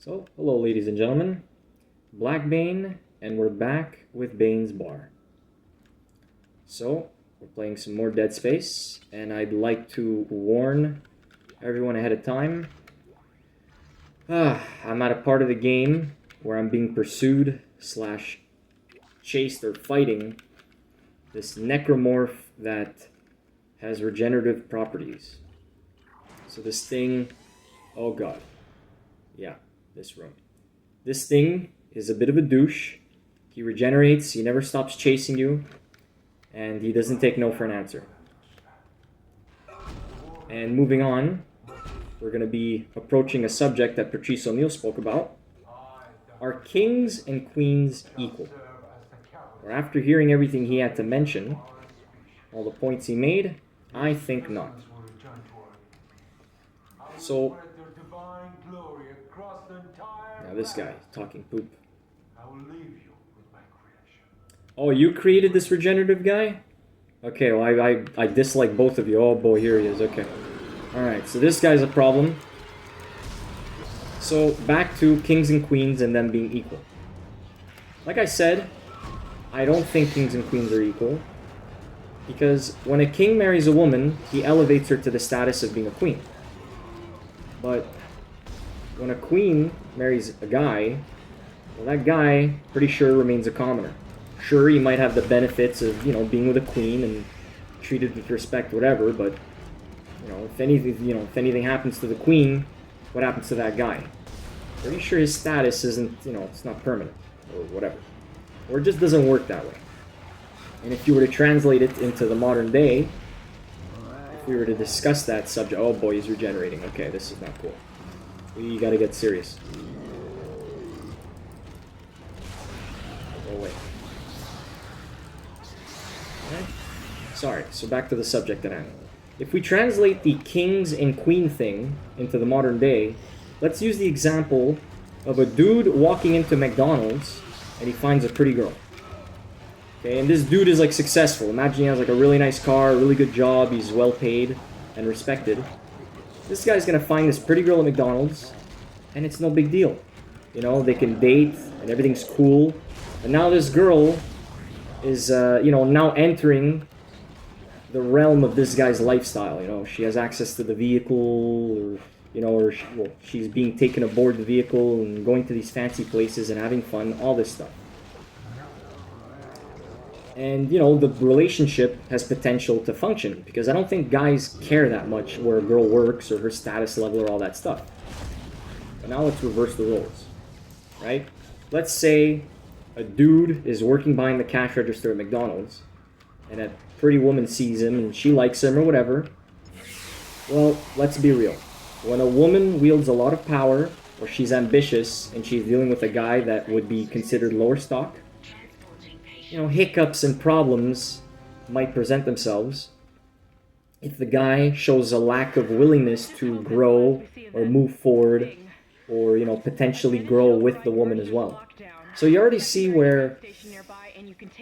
So, hello ladies and gentlemen, Black Bane, and we're back with Bane's Bar. So, we're playing some more Dead Space, and I'd like to warn everyone ahead of time. I'm at a part of the game where I'm being pursued / chased or fighting this necromorph that has regenerative properties. So this thing, oh god, yeah, this room. This thing is a bit of a douche. He regenerates, he never stops chasing you, and he doesn't take no for an answer. And moving on, we're going to be approaching a subject that Patrice O'Neal spoke about. Are kings and queens equal? Or after hearing everything he had to mention, all the points he made, I think not. So, now this guy talking poop. Oh, you created this regenerative guy? Okay, well I dislike both of you. Oh boy, here he is. Okay. Alright, so this guy's a problem. So, back to kings and queens and them being equal. Like I said, I don't think kings and queens are equal. Because when a king marries a woman, he elevates her to the status of being a queen. But when a queen marries a guy, well, that guy, pretty sure, remains a commoner. Sure, he might have the benefits of, being with a queen and treated with respect, whatever, but, if anything happens to the queen, what happens to that guy? Pretty sure his status isn't, it's not permanent, or whatever. Or it just doesn't work that way. And if you were to translate it into the modern day, if we were to discuss that subject, oh boy, he's regenerating. Okay, this is not cool. We gotta get serious. Go away. Okay. Sorry, so back to the subject at hand. If we translate the kings and queen thing into the modern day, let's use the example of a dude walking into McDonald's and he finds a pretty girl. Okay, and this dude is like successful. Imagine he has like a really nice car, a really good job, he's well paid and respected. This guy's gonna find this pretty girl at McDonald's and it's no big deal. They can date and everything's cool. And now this girl is, now entering the realm of this guy's lifestyle. She has access to the vehicle, or she's being taken aboard the vehicle and going to these fancy places and having fun, all this stuff. And, the relationship has potential to function, because I don't think guys care that much where a girl works or her status level or all that stuff. But now let's reverse the roles, right? Let's say a dude is working behind the cash register at McDonald's, and a pretty woman sees him and she likes him or whatever. Well, let's be real. When a woman wields a lot of power, or she's ambitious, and she's dealing with a guy that would be considered lower stock, hiccups and problems might present themselves if the guy shows a lack of willingness to grow or move forward, or, potentially grow with the woman as well. So you already see where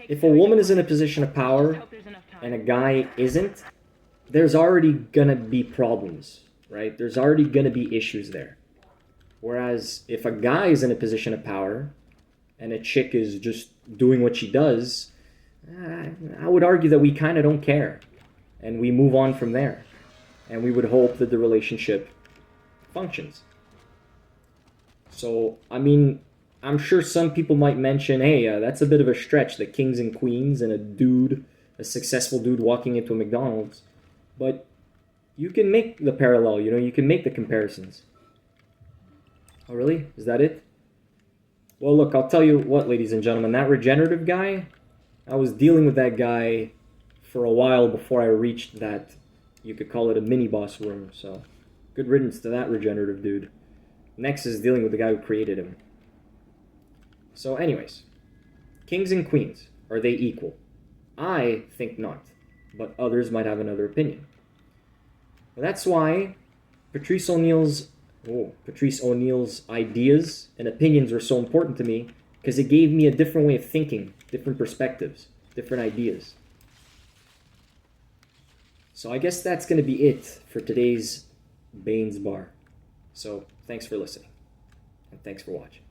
if a woman is in a position of power and a guy isn't, there's already gonna be problems, right? There's already gonna be issues there. Whereas if a guy is in a position of power and a chick is just doing what she does, I would argue that we kind of don't care. And we move on from there. And we would hope that the relationship functions. So, I'm sure some people might mention, hey, that's a bit of a stretch, the kings and queens and a successful dude walking into a McDonald's. But you can make the parallel, you can make the comparisons. Oh, really? Is that it? Well, look, I'll tell you what, ladies and gentlemen, that regenerative guy, I was dealing with that guy for a while before I reached that, you could call it a mini-boss room, so good riddance to that regenerative dude. Next is dealing with the guy who created him. So anyways, kings and queens, are they equal? I think not, but others might have another opinion. That's why Patrice O'Neal's ideas and opinions were so important to me, because it gave me a different way of thinking, different perspectives, different ideas. So I guess that's going to be it for today's Bane's Bar. So thanks for listening. And thanks for watching.